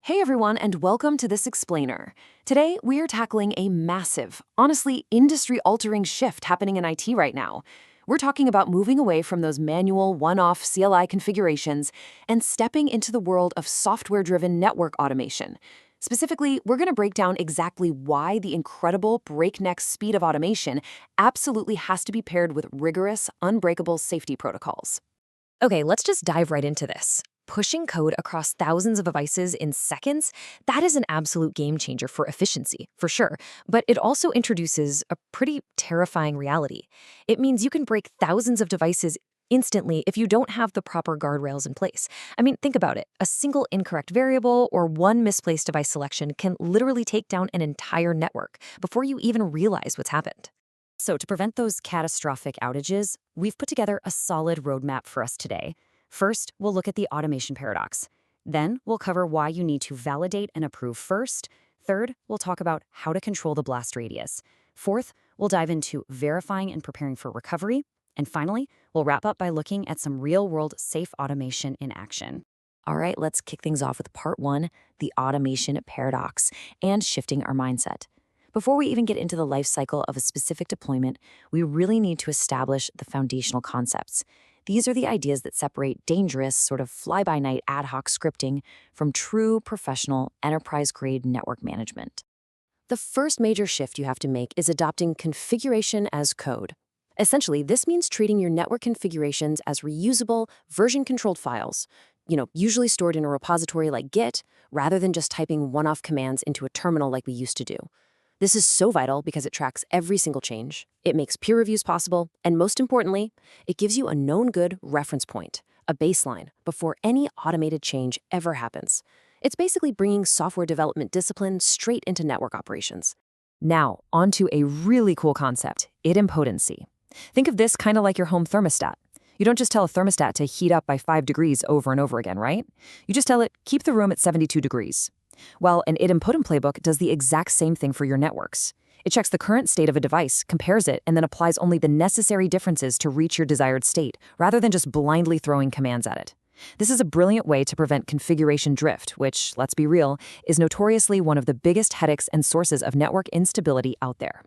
Hey everyone, and welcome to this explainer. Today, we are tackling a massive, honestly, industry-altering shift happening in IT right now. We're talking about moving away from those manual, one-off CLI configurations and stepping into the world of software-driven network automation. Specifically, we're going to break down exactly why the incredible breakneck speed of automation absolutely has to be paired with rigorous, unbreakable safety protocols. Okay, let's just dive right into this. Pushing code across thousands of devices in seconds, that is an absolute game changer for efficiency, for sure. But it also introduces a pretty terrifying reality. It means you can break thousands of devices instantly if you don't have the proper guardrails in place. I mean, think about it. A single incorrect variable or one misplaced device selection can literally take down an entire network before you even realize what's happened. So, to prevent those catastrophic outages, we've put together a solid roadmap for us today. First, we'll look at the automation paradox. Then, we'll cover why you need to validate and approve first. Third, we'll talk about how to control the blast radius. Fourth, we'll dive into verifying and preparing for recovery. And finally, we'll wrap up by looking at some real-world safe automation in action. All right, let's kick things off with part one, the automation paradox, and shifting our mindset. Before we even get into the life cycle of a specific deployment, we really need to establish the foundational concepts. These are the ideas that separate dangerous, sort of fly-by-night ad hoc scripting from true professional enterprise-grade network management. The first major shift you have to make is adopting configuration as code. Essentially, this means treating your network configurations as reusable, version-controlled files, usually stored in a repository like Git, rather than just typing one-off commands into a terminal like we used to do. This is so vital because it tracks every single change, it makes peer reviews possible, and most importantly, it gives you a known good reference point, a baseline, before any automated change ever happens. It's basically bringing software development discipline straight into network operations. Now, onto a really cool concept, idempotency. Think of this kind of like your home thermostat. You don't just tell a thermostat to heat up by 5 degrees over and over again, right? You just tell it, keep the room at 72 degrees. Well, an idempotent playbook does the exact same thing for your networks. It checks the current state of a device, compares it, and then applies only the necessary differences to reach your desired state, rather than just blindly throwing commands at it. This is a brilliant way to prevent configuration drift, which, let's be real, is notoriously one of the biggest headaches and sources of network instability out there.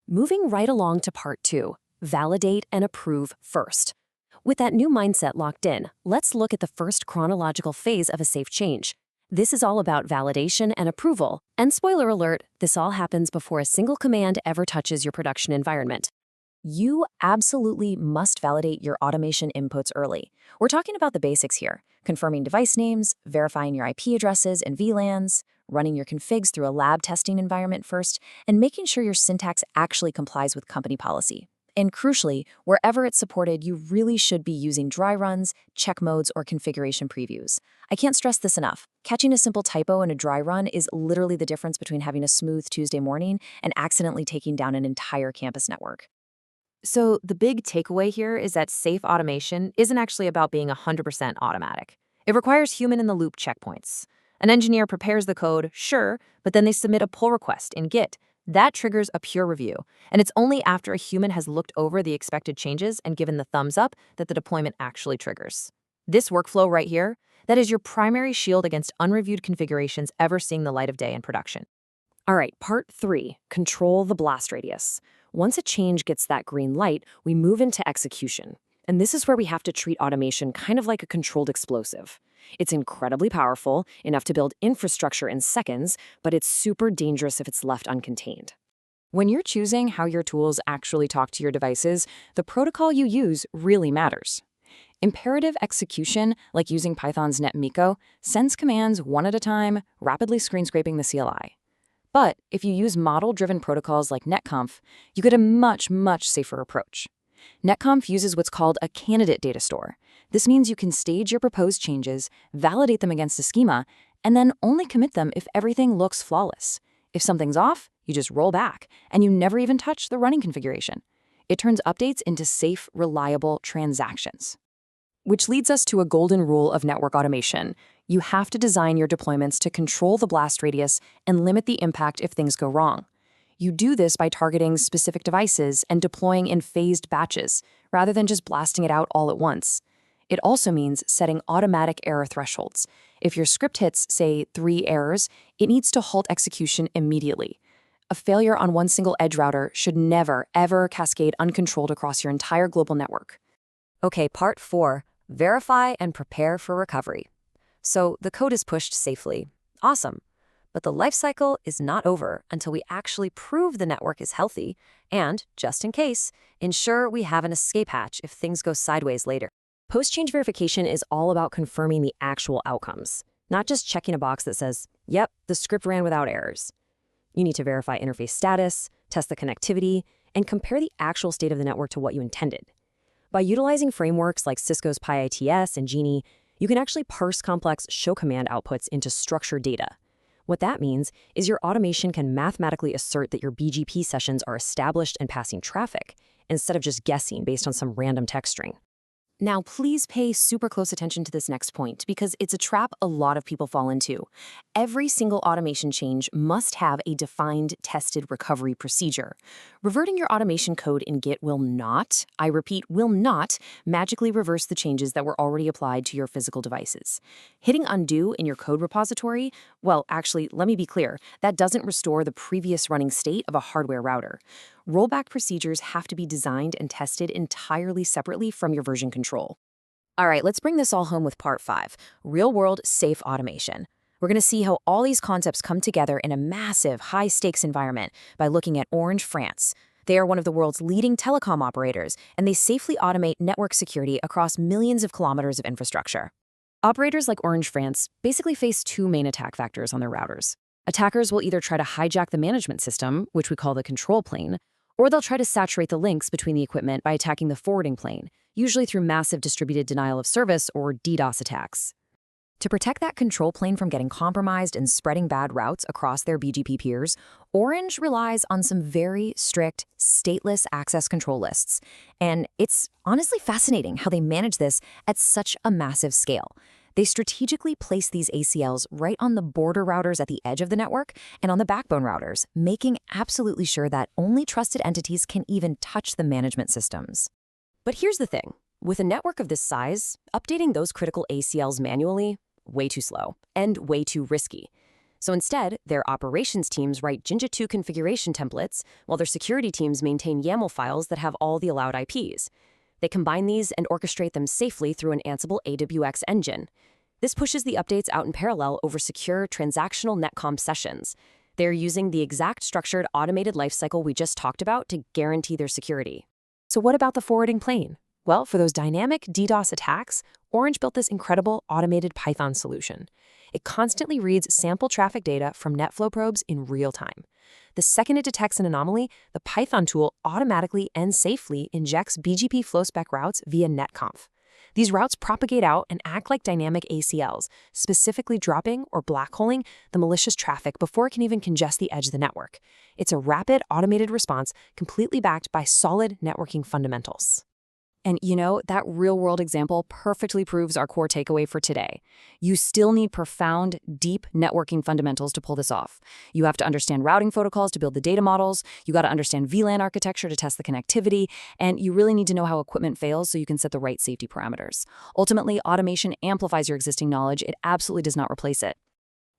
Moving right along to part two, validate and approve first. With that new mindset locked in, let's look at the first chronological phase of a safe change. This is all about validation and approval, and spoiler alert, this all happens before a single command ever touches your production environment. You absolutely must validate your automation inputs early. We're talking about the basics here, confirming device names, verifying your IP addresses and VLANs, running your configs through a lab testing environment first, and making sure your syntax actually complies with company policy. And crucially, wherever it's supported, you really should be using dry runs, check modes, or configuration previews. I can't stress this enough. Catching a simple typo in a dry run is literally the difference between having a smooth Tuesday morning and accidentally taking down an entire campus network. So the big takeaway here is that safe automation isn't actually about being 100% automatic. It requires human-in-the-loop checkpoints. An engineer prepares the code, sure, but then they submit a pull request in Git. That triggers a peer review, and it's only after a human has looked over the expected changes and given the thumbs up that the deployment actually triggers. This workflow right here, that is your primary shield against unreviewed configurations ever seeing the light of day in production. All right, part three, control the blast radius. Once a change gets that green light, we move into execution. And this is where we have to treat automation kind of like a controlled explosive. It's incredibly powerful, enough to build infrastructure in seconds, but it's super dangerous if it's left uncontained. When you're choosing how your tools actually talk to your devices, the protocol you use really matters. Imperative execution, like using Python's NetMiko, sends commands one at a time, rapidly screen scraping the CLI. But if you use model-driven protocols like netconf, you get a much, much safer approach. netconf uses what's called a candidate data store. This means you can stage your proposed changes, validate them against a schema, and then only commit them if everything looks flawless. If something's off, you just roll back, and you never even touch the running configuration. It turns updates into safe, reliable transactions. Which leads us to a golden rule of network automation. You have to design your deployments to control the blast radius and limit the impact if things go wrong. You do this by targeting specific devices and deploying in phased batches, rather than just blasting it out all at once. It also means setting automatic error thresholds. If your script hits, say, 3 errors, it needs to halt execution immediately. A failure on one single edge router should never, ever cascade uncontrolled across your entire global network. Okay, part 4, verify and prepare for recovery. So the code is pushed safely. Awesome. But the lifecycle is not over until we actually prove the network is healthy and, just in case, ensure we have an escape hatch if things go sideways later. Post-change verification is all about confirming the actual outcomes, not just checking a box that says, yep, the script ran without errors. You need to verify interface status, test the connectivity, and compare the actual state of the network to what you intended. By utilizing frameworks like Cisco's PyITS and Genie, you can actually parse complex show command outputs into structured data. What that means is your automation can mathematically assert that your BGP sessions are established and passing traffic, instead of just guessing based on some random text string. Now, please pay super close attention to this next point because it's a trap a lot of people fall into. Every single automation change must have a defined, tested recovery procedure. Reverting your automation code in Git will not, I repeat, will not magically reverse the changes that were already applied to your physical devices. Hitting undo in your code repository, well, actually, let me be clear, that doesn't restore the previous running state of a hardware router. Rollback procedures have to be designed and tested entirely separately from your version control. All right, let's bring this all home with part 5, real-world safe automation. We're going to see how all these concepts come together in a massive, high-stakes environment by looking at Orange France. They are one of the world's leading telecom operators, and they safely automate network security across millions of kilometers of infrastructure. Operators like Orange France basically face 2 main attack vectors on their routers. Attackers will either try to hijack the management system, which we call the control plane, or they'll try to saturate the links between the equipment by attacking the forwarding plane, usually through massive distributed denial of service or DDoS attacks. To protect that control plane from getting compromised and spreading bad routes across their BGP peers, Orange relies on some very strict, stateless access control lists. And it's honestly fascinating how they manage this at such a massive scale. They strategically place these ACLs right on the border routers at the edge of the network and on the backbone routers, making absolutely sure that only trusted entities can even touch the management systems. But here's the thing. With a network of this size, updating those critical ACLs manually, way too slow and way too risky. So instead, their operations teams write Jinja 2 configuration templates, while their security teams maintain YAML files that have all the allowed IPs. They combine these and orchestrate them safely through an Ansible AWX engine. This pushes the updates out in parallel over secure transactional netcom sessions. They're using the exact structured automated lifecycle we just talked about to guarantee their security. So what about the forwarding plane? Well, for those dynamic DDoS attacks, Orange built this incredible automated Python solution. It constantly reads sample traffic data from NetFlow probes in real time. The second it detects an anomaly, the Python tool automatically and safely injects BGP flowspec routes via netconf. These routes propagate out and act like dynamic ACLs, specifically dropping or blackholing the malicious traffic before it can even congest the edge of the network. It's a rapid, automated response completely backed by solid networking fundamentals. And you know, that real-world example perfectly proves our core takeaway for today. You still need profound, deep networking fundamentals to pull this off. You have to understand routing protocols to build the data models, you got to understand VLAN architecture to test the connectivity, and you really need to know how equipment fails so you can set the right safety parameters. Ultimately, automation amplifies your existing knowledge. It absolutely does not replace it.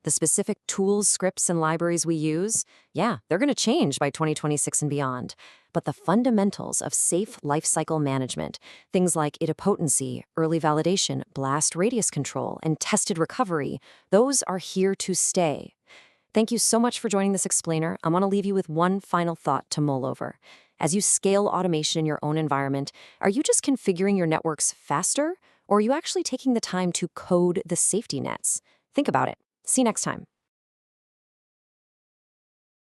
The specific tools, scripts, and libraries we use, yeah, they're going to change by 2026 and beyond. But the fundamentals of safe lifecycle management, things like idempotency, early validation, blast radius control, and tested recovery, those are here to stay. Thank you so much for joining this explainer. I want to leave you with one final thought to mull over. As you scale automation in your own environment, are you just configuring your networks faster, or are you actually taking the time to code the safety nets? Think about it. See you next time.